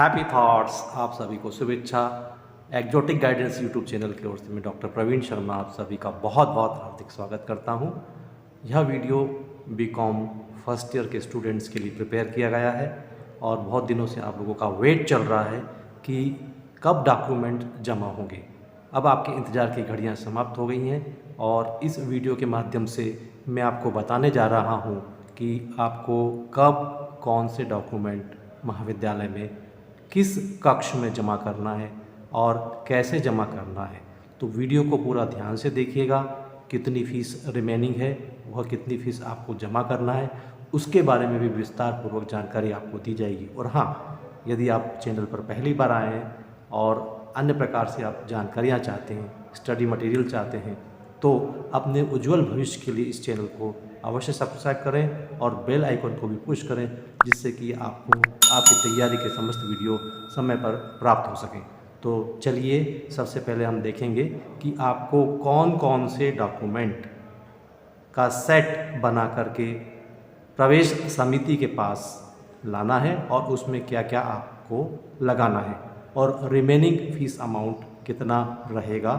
Happy thoughts आप सभी को शुभेच्छा। एक्जोटिक गाइडेंस यूट्यूब चैनल की ओर से मैं डॉक्टर प्रवीण शर्मा आप सभी का बहुत बहुत हार्दिक स्वागत करता हूं। यह वीडियो बीकॉम फर्स्ट ईयर के स्टूडेंट्स के लिए प्रिपेयर किया गया है और बहुत दिनों से आप लोगों का वेट चल रहा है कि कब डॉक्यूमेंट जमा होंगे। अब आपके इंतज़ार की घड़ियां समाप्त हो गई हैं और इस वीडियो के माध्यम से मैं आपको बताने जा रहा हूं कि आपको कब कौन से डॉक्यूमेंट महाविद्यालय में किस कक्ष में जमा करना है और कैसे जमा करना है। तो वीडियो को पूरा ध्यान से देखिएगा। कितनी फ़ीस रिमेनिंग है, वह कितनी फ़ीस आपको जमा करना है, उसके बारे में भी विस्तार पूर्वक जानकारी आपको दी जाएगी। और हाँ, यदि आप चैनल पर पहली बार आए हैं और अन्य प्रकार से आप जानकारियाँ चाहते हैं, स्टडी मटेरियल चाहते हैं, तो अपने उज्जवल भविष्य के लिए इस चैनल को अवश्य सब्सक्राइब करें और बेल आइकन को भी पुश करें, जिससे कि आपको आपकी तैयारी के समस्त वीडियो समय पर प्राप्त हो सकें। तो चलिए सबसे पहले हम देखेंगे कि आपको कौन कौन से डॉक्यूमेंट का सेट बना करके प्रवेश समिति के पास लाना है और उसमें क्या क्या आपको लगाना है और रिमेनिंग फ़ीस अमाउंट कितना रहेगा।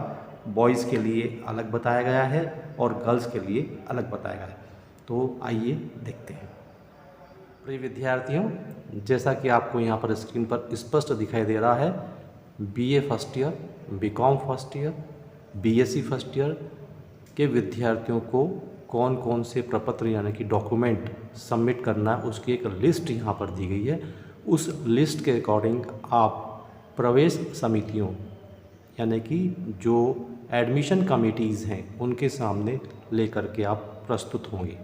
बॉयज़ के लिए अलग बताया गया है और गर्ल्स के लिए अलग बताया गया है। तो आइए देखते हैं। प्रिय विद्यार्थियों, जैसा कि आपको यहाँ पर स्क्रीन पर स्पष्ट दिखाई दे रहा है, BA first year, BCom first year, BSc first year के विद्यार्थियों को कौन कौन से प्रपत्र यानी कि डॉक्यूमेंट सबमिट करना है, उसकी एक लिस्ट यहाँ पर दी गई है। उस लिस्ट के अकॉर्डिंग आप प्रवेश समितियों यानी कि जो एडमिशन कमिटीज़ हैं उनके सामने लेकर के आप प्रस्तुत होंगे।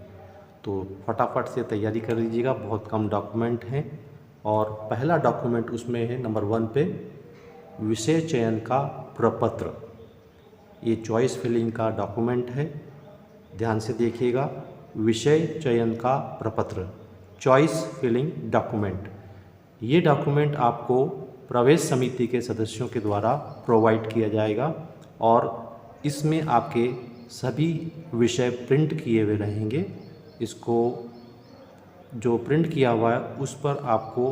तो फटाफट से तैयारी कर लीजिएगा, बहुत कम डॉक्यूमेंट हैं। और पहला डॉक्यूमेंट उसमें है नंबर 1 पे विषय चयन का प्रपत्र। ये चॉइस फिलिंग का डॉक्यूमेंट है, ध्यान से देखिएगा। विषय चयन का प्रपत्र, चॉइस फिलिंग डॉक्यूमेंट। ये डॉक्यूमेंट आपको प्रवेश समिति के सदस्यों के द्वारा प्रोवाइड किया जाएगा और इसमें आपके सभी विषय प्रिंट किए हुए रहेंगे। इसको जो प्रिंट किया हुआ है उस पर आपको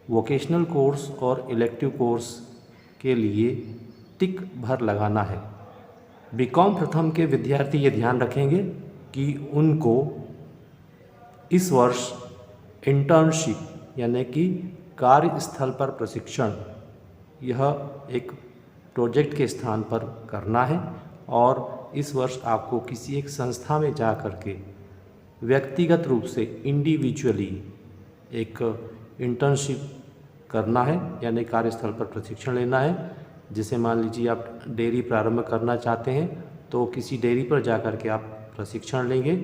वोकेशनल कोर्स और इलेक्टिव कोर्स के लिए टिक भर लगाना है। बीकॉम प्रथम के विद्यार्थी ये ध्यान रखेंगे कि उनको इस वर्ष इंटर्नशिप यानी कि कार्यस्थल पर प्रशिक्षण, यह एक प्रोजेक्ट के स्थान पर करना है और इस वर्ष आपको किसी एक संस्था में जा कर के व्यक्तिगत रूप से इंडिविजुअली एक इंटर्नशिप करना है, यानी कार्यस्थल पर प्रशिक्षण लेना है। जैसे मान लीजिए आप डेयरी प्रारंभ करना चाहते हैं तो किसी डेयरी पर जा कर के आप प्रशिक्षण लेंगे,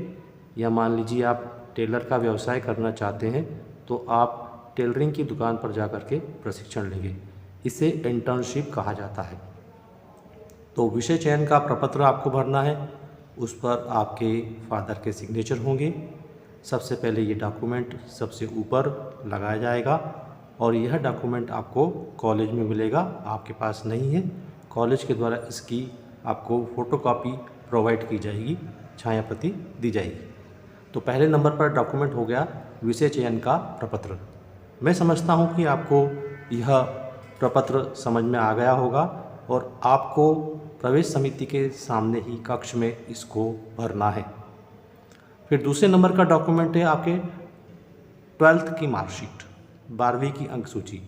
या मान लीजिए आप टेलर का व्यवसाय करना चाहते हैं तो आप टेलरिंग की दुकान पर जा कर के प्रशिक्षण लेंगे। इसे इंटर्नशिप कहा जाता है। तो विषय चयन का प्रपत्र आपको भरना है, उस पर आपके फादर के सिग्नेचर होंगे। सबसे पहले ये डॉक्यूमेंट सबसे ऊपर लगाया जाएगा और यह डॉक्यूमेंट आपको कॉलेज में मिलेगा, आपके पास नहीं है। कॉलेज के द्वारा इसकी आपको फ़ोटोकॉपी प्रोवाइड की जाएगी, छाया प्रति दी जाएगी। तो पहले नंबर पर डॉक्यूमेंट हो गया विषय चयन का प्रपत्र। मैं समझता हूँ कि आपको यह प्रपत्र समझ में आ गया होगा और आपको प्रवेश समिति के सामने ही कक्ष में इसको भरना है। फिर दूसरे नंबर का डॉक्यूमेंट है आपके 12th की मार्कशीट, 12वीं की अंक सूची।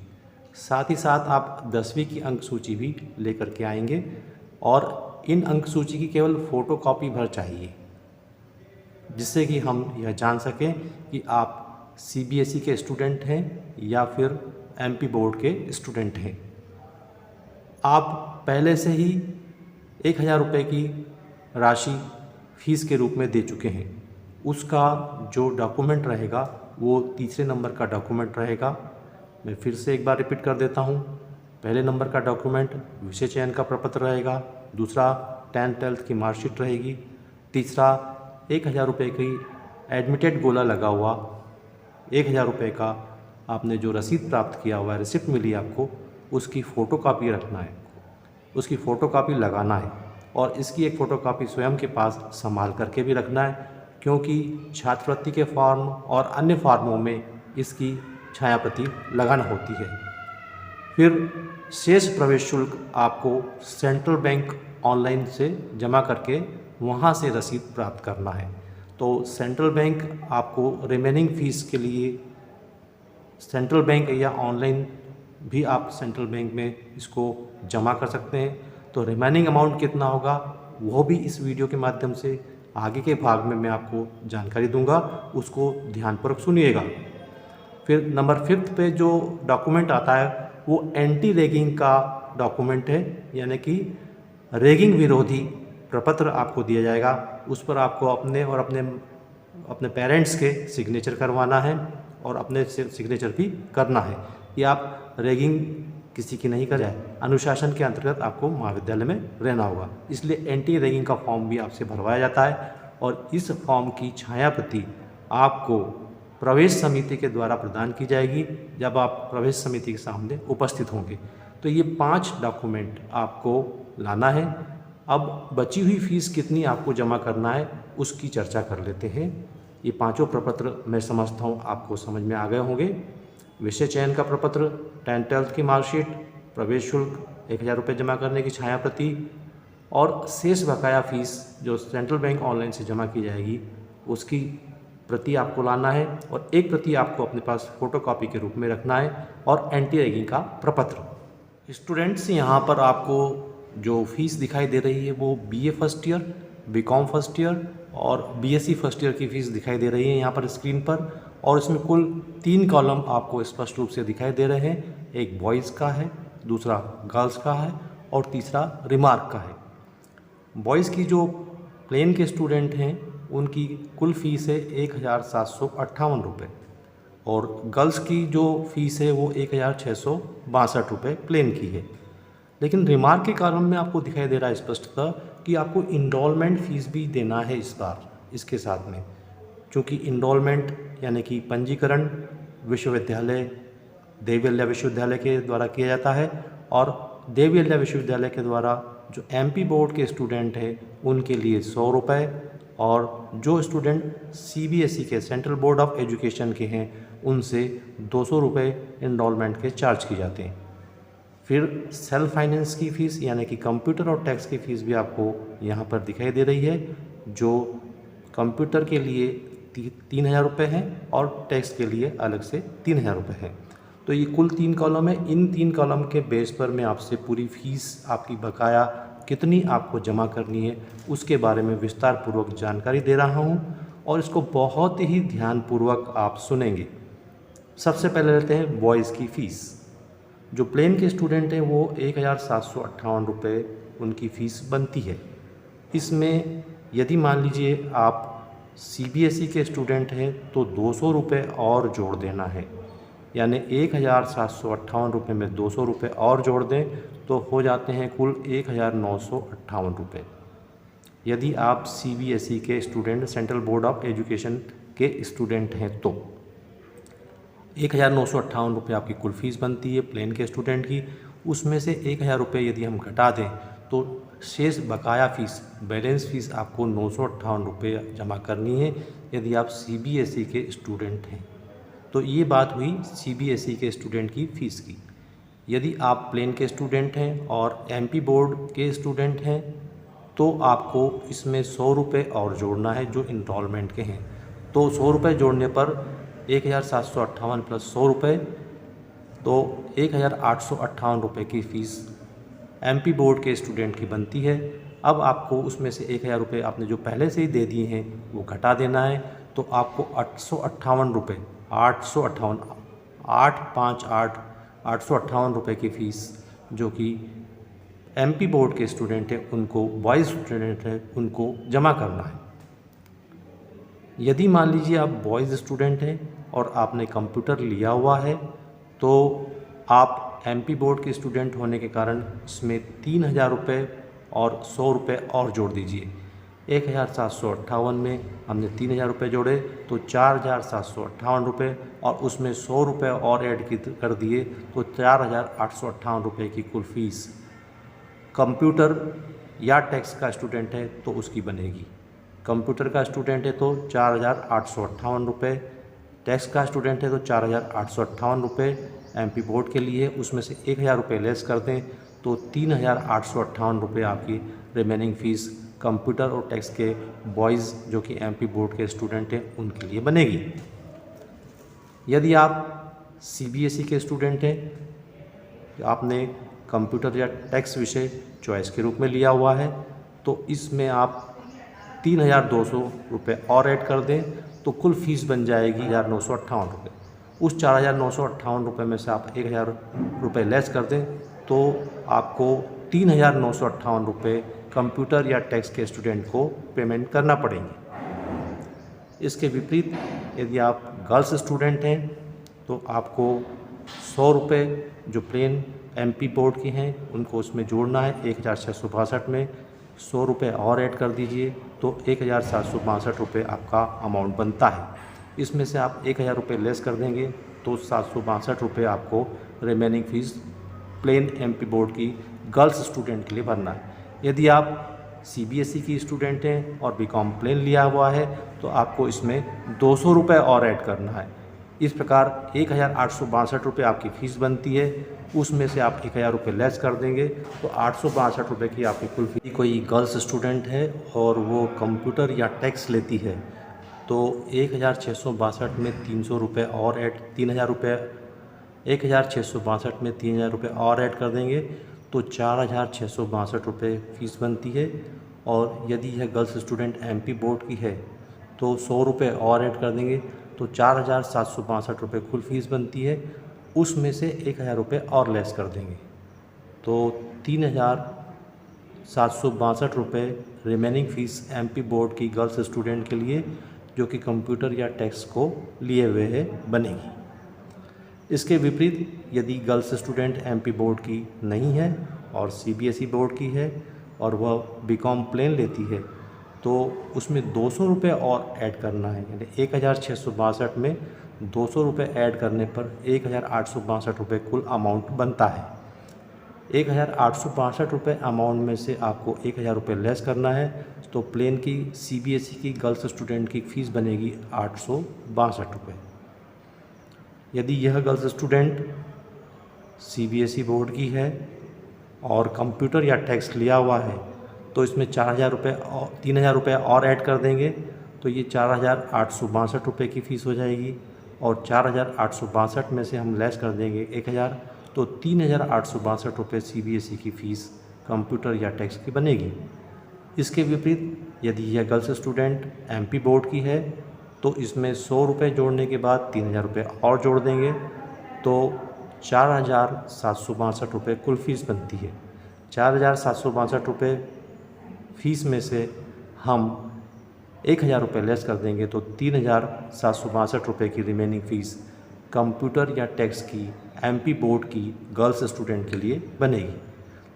साथ ही साथ आप 10वीं की अंक सूची भी लेकर के आएंगे और इन अंक सूची की केवल फ़ोटोकॉपी भर चाहिए, जिससे कि हम यह जान सकें कि आप सीबीएसई के स्टूडेंट हैं या फिर एमपी बोर्ड के स्टूडेंट हैं। आप पहले से ही 1000 रुपये की राशि फ़ीस के रूप में दे चुके हैं। उसका जो डॉक्यूमेंट रहेगा वो तीसरे नंबर का डॉक्यूमेंट रहेगा। मैं फिर से एक बार रिपीट कर देता हूँ। पहले नंबर का डॉक्यूमेंट विषय चयन का प्रपत्र रहेगा, दूसरा 10th की मार्कशीट रहेगी, तीसरा 1000 रुपये की एडमिटेड गोला लगा हुआ 1000 रुपये का आपने जो रसीद प्राप्त किया हुआ है, रिसिप्ट मिली आपको, उसकी फ़ोटोकॉपी रखना है, उसकी फ़ोटोकॉपी लगाना है और इसकी एक फ़ोटोकॉपी स्वयं के पास संभाल करके भी रखना है, क्योंकि छात्रवृत्ति के फॉर्म और अन्य फॉर्मों में इसकी छाया प्रति लगाना होती है। फिर शेष प्रवेश शुल्क आपको सेंट्रल बैंक ऑनलाइन से जमा करके वहाँ से रसीद प्राप्त करना है। तो सेंट्रल बैंक आपको रिमेनिंग फ़ीस के लिए सेंट्रल बैंक या ऑनलाइन भी आप सेंट्रल बैंक में इसको जमा कर सकते हैं। तो रिमेनिंग अमाउंट कितना होगा वो भी इस वीडियो के माध्यम से आगे के भाग में मैं आपको जानकारी दूंगा, उसको ध्यानपूर्वक सुनिएगा। फिर नंबर 5 पे जो डॉक्यूमेंट आता है वो एंटी रैगिंग का डॉक्यूमेंट है, यानी कि रैगिंग विरोधी प्रपत्र आपको दिया जाएगा। उस पर आपको अपने और अपने पेरेंट्स के सिग्नेचर करवाना है और अपने सिग्नेचर भी करना है कि आप रैगिंग किसी की नहीं करें। अनुशासन के अंतर्गत आपको महाविद्यालय में रहना होगा, इसलिए एंटी रैगिंग का फॉर्म भी आपसे भरवाया जाता है और इस फॉर्म की छायाप्रति आपको प्रवेश समिति के द्वारा प्रदान की जाएगी जब आप प्रवेश समिति के सामने उपस्थित होंगे। तो ये 5 डॉक्यूमेंट आपको लाना है। अब बची हुई फीस कितनी आपको जमा करना है उसकी चर्चा कर लेते हैं। ये 5 प्रपत्र मैं समझता हूँ आपको समझ में आ गए होंगे। विषय चयन का प्रपत्र, 10th-12th की मार्कशीट, प्रवेश शुल्क 1000 रुपये जमा करने की छायाप्रति और शेष बकाया फीस जो सेंट्रल बैंक ऑनलाइन से जमा की जाएगी उसकी प्रति आपको लाना है और एक प्रति आपको अपने पास फोटोकॉपी के रूप में रखना है और एंटी रैगिंग का प्रपत्र। स्टूडेंट्स, यहाँ पर आपको जो फीस दिखाई दे रही है वो BA first year, BCom first year और BSc फर्स्ट ईयर की फ़ीस दिखाई दे रही है यहाँ पर स्क्रीन पर। और इसमें कुल 3 कॉलम आपको स्पष्ट रूप से दिखाई दे रहे हैं। एक बॉयज़ का है, दूसरा गर्ल्स का है और तीसरा रिमार्क का है। बॉयज़ की जो प्लेन के स्टूडेंट हैं उनकी कुल फ़ीस है 1758 रुपये और गर्ल्स की जो फ़ीस है वो 1662 रुपये प्लेन की है। लेकिन रिमार्क के कॉलम में आपको दिखाई दे रहा है स्पष्टतः कि आपको इंडॉलमेंट फ़ीस भी देना है इस बार इसके साथ में, क्योंकि इंडॉलमेंट यानी कि पंजीकरण विश्वविद्यालय देवअहिल्या विश्वविद्यालय के द्वारा किया जाता है और देवअहिल्या विश्वविद्यालय के द्वारा जो MP बोर्ड के स्टूडेंट हैं उनके लिए 100 रुपये और जो स्टूडेंट CBSE के सेंट्रल बोर्ड ऑफ एजुकेशन के हैं उनसे 200 रुपये इंडॉलमेंट के चार्ज किए जाते हैं। फिर सेल्फ फाइनेंस की फ़ीस यानी कि कंप्यूटर और टैक्स की फ़ीस भी आपको यहाँ पर दिखाई दे रही है, जो कंप्यूटर के लिए 3000 रुपये है और टैक्स के लिए अलग से 3000 रुपये है। तो ये कुल 3 कॉलम है। इन 3 कॉलम के बेस पर मैं आपसे पूरी फ़ीस आपकी बकाया कितनी आपको जमा करनी है उसके बारे में विस्तार पूर्वक जानकारी दे रहा हूँ और इसको बहुत ही ध्यानपूर्वक आप सुनेंगे। सबसे पहले लेते हैं बॉयज़ की फ़ीस। जो प्लेन के स्टूडेंट हैं वो 1758 रुपये उनकी फ़ीस बनती है। इसमें यदि मान लीजिए आप CBSE के स्टूडेंट हैं तो 200 रुपये और जोड़ देना है, यानी 1758 रुपये में 200 रुपये और जोड़ दें तो हो जाते हैं कुल 1958 रुपये। यदि आप CBSE के student central board of education के स्टूडेंट हैं तो 1958 रुपये आपकी कुल फ़ीस बनती है प्लेन के स्टूडेंट की। उसमें से 1000 रुपये यदि हम घटा दें तो शेष बकाया फ़ीस बैलेंस फ़ीस आपको 958 रुपये जमा करनी है यदि आप CBSE के स्टूडेंट हैं। तो ये बात हुई CBSE के स्टूडेंट की फ़ीस की। यदि आप प्लेन के स्टूडेंट हैं और MP बोर्ड के स्टूडेंट हैं तो आपको इसमें 100 रुपये और जोड़ना है जो इंस्टॉलमेंट के हैं। तो 100 रुपये जोड़ने पर 1758 प्लस 100 रुपये तो 1858 रुपये की फ़ीस MP बोर्ड के स्टूडेंट की बनती है। अब आपको उसमें से 1000 रुपये आपने जो पहले से ही दे दिए हैं वो घटा देना है, तो आपको 858 रुपये 858 रुपये की फ़ीस जो कि MP बोर्ड के स्टूडेंट हैं उनको बॉयज़ स्टूडेंट हैं उनको जमा करना है। यदि मान लीजिए आप बॉयज़ स्टूडेंट हैं और आपने कंप्यूटर लिया हुआ है तो आप MP बोर्ड के स्टूडेंट होने के कारण इसमें 3000 रुपये और 100 रुपये और जोड़ दीजिए। 1758 में हमने 3000 रुपये जोड़े तो 4758 रुपये और उसमें 100 रुपये और ऐड कर दिए तो 4858 रुपये की कुल फ़ीस कंप्यूटर या टैक्स का स्टूडेंट है तो उसकी बनेगी। कंप्यूटर का स्टूडेंट है तो 4858 रुपये, टैक्स का स्टूडेंट है तो 4,858 रुपये एमपी बोर्ड के लिए, उसमें से 1,000 रुपये लेस कर दें तो 3,858 रुपये आपकी रिमेनिंग फ़ीस कंप्यूटर और टैक्स के बॉयज़ जो कि एमपी बोर्ड के स्टूडेंट हैं उनके लिए बनेगी। यदि आप सीबीएसई के स्टूडेंट हैं, आपने कंप्यूटर या टैक्स विषय चॉइस के रूप में लिया हुआ है, तो इसमें आप 3,200 रुपये और ऐड कर दें तो कुल फ़ीस बन जाएगी 1,958 रुपये। उस 4,958 रुपये में से आप 1,000 रुपये लेस कर दें तो आपको 3,958 रुपये कंप्यूटर या टैक्स के स्टूडेंट को पेमेंट करना पड़ेंगे। इसके विपरीत यदि आप गर्ल्स स्टूडेंट हैं तो आपको 100 रुपये जो प्लेन एमपी बोर्ड के हैं उनको उसमें जोड़ना है। 1,662 में 100 रुपये और ऐड कर दीजिए तो 1,762 रुपये आपका अमाउंट बनता है। इसमें से आप 1,000 रुपये लेस कर देंगे तो 762 रुपये आपको रिमेनिंग फ़ीस प्लेन एमपी बोर्ड की गर्ल्स स्टूडेंट के लिए भरना है। यदि आप सीबीएसई की स्टूडेंट हैं और बीकॉम प्लेन लिया हुआ है तो आपको इसमें 200 रुपये और ऐड करना है। इस प्रकार 1,862 रुपये आपकी फ़ीस बनती है, उसमें से आप 1,000 रुपये लेस कर देंगे तो 862 रुपये की आपकी कुल फीस। कोई गर्ल्स स्टूडेंट है और वो कंप्यूटर या टैक्स लेती है तो 1,662 में 300 रुपये और ऐड 3,000 रुपये 1,662 में 3,000 रुपये और ऐड कर देंगे तो 4,662 रुपये फ़ीस बनती है। और यदि यह गर्ल्स स्टूडेंट एमपी बोर्ड की है तो 100 रुपये और ऐड कर देंगे तो 4,762 रुपये कुल फ़ीस बनती है, उसमें से 1,000 रुपये और लेस कर देंगे तो 3,762 रुपये रिमेनिंग फ़ीस एमपी बोर्ड की गर्ल्स स्टूडेंट के लिए जो कि कंप्यूटर या टैक्स को लिए हुए है बनेगी। इसके विपरीत यदि गर्ल्स स्टूडेंट एमपी बोर्ड की नहीं है और सीबीएसई बोर्ड की है और वह बीकॉम प्लेन लेती है तो उसमें 200 रुपये और ऐड करना है। यानी 1,662 में 200 रुपये ऐड करने पर 1,862 रुपये कुल अमाउंट बनता है। 1,862 रुपये अमाउंट में से आपको 1,000 रुपये लेस करना है तो प्लेन की सीबीएसई की गर्ल्स स्टूडेंट की फ़ीस बनेगी 862 रुपये। यदि यह गर्ल्स स्टूडेंट सीबीएसई बोर्ड की है और कंप्यूटर या टैक्स लिया हुआ है तो इसमें 4,000 रुपये और 3,000 रुपये और ऐड कर देंगे तो ये 4,862 रुपये की फ़ीस हो जाएगी। और 4,862 में से हम लेस कर देंगे 1,000 तो 3,862 रुपये सीबीएसई की फ़ीस कंप्यूटर या टैक्स की बनेगी। इसके विपरीत यदि यह गर्ल्स स्टूडेंट एमपी बोर्ड की है तो इसमें 100 रुपये जोड़ने के बाद 3,000 रुपये और जोड़ देंगे तो 4,762 रुपये कुल फ़ीस बनती है। 4,762 रुपये फ़ीस में से हम 1,000 रुपये लेस कर देंगे तो 3,762 रुपये की रिमेनिंग फ़ीस कंप्यूटर या टैक्स की एमपी बोर्ड की गर्ल्स स्टूडेंट के लिए बनेगी।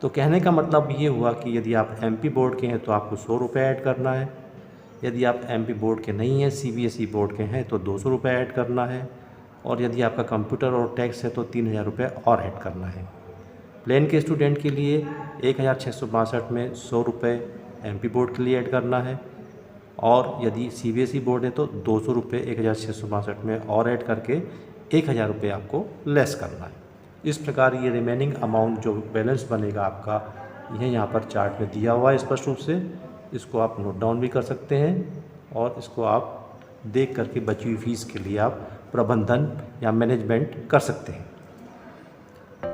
तो कहने का मतलब ये हुआ कि यदि आप एमपी बोर्ड के हैं तो आपको 100 रुपये ऐड करना है, यदि आप एमपी बोर्ड के नहीं हैं सीबीएसई बोर्ड के हैं तो 200 रुपये ऐड करना है, और यदि आपका कंप्यूटर और टैक्स है तो 3,000 रुपये और ऐड करना है। प्लेन के स्टूडेंट के लिए 1,662 में 100 रुपये एमपी बोर्ड के लिए ऐड करना है, और यदि सीबीएसई बोर्ड है तो 200 रुपये 1,662 में और ऐड करके 1,000 रुपये आपको लेस करना है। इस प्रकार ये रिमेनिंग अमाउंट जो बैलेंस बनेगा आपका, यह यहाँ पर चार्ट में दिया हुआ है स्पष्ट रूप से। इसको आप नोट डाउन भी कर सकते हैं और इसको आप देख करके बची हुई फीस के लिए आप प्रबंधन या मैनेजमेंट कर सकते हैं।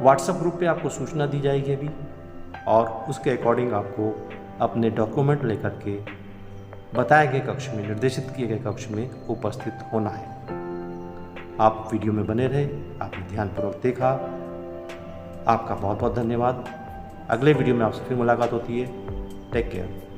व्हाट्सएप ग्रुप पे आपको सूचना दी जाएगी अभी, और उसके अकॉर्डिंग आपको अपने डॉक्यूमेंट लेकर के बताए गए कक्ष में, निर्देशित किए गए कक्ष में उपस्थित होना है। आप वीडियो में बने रहे, आपने ध्यानपूर्वक देखा, आपका बहुत बहुत धन्यवाद। अगले वीडियो में आपसे फिर मुलाकात होती है। Take care.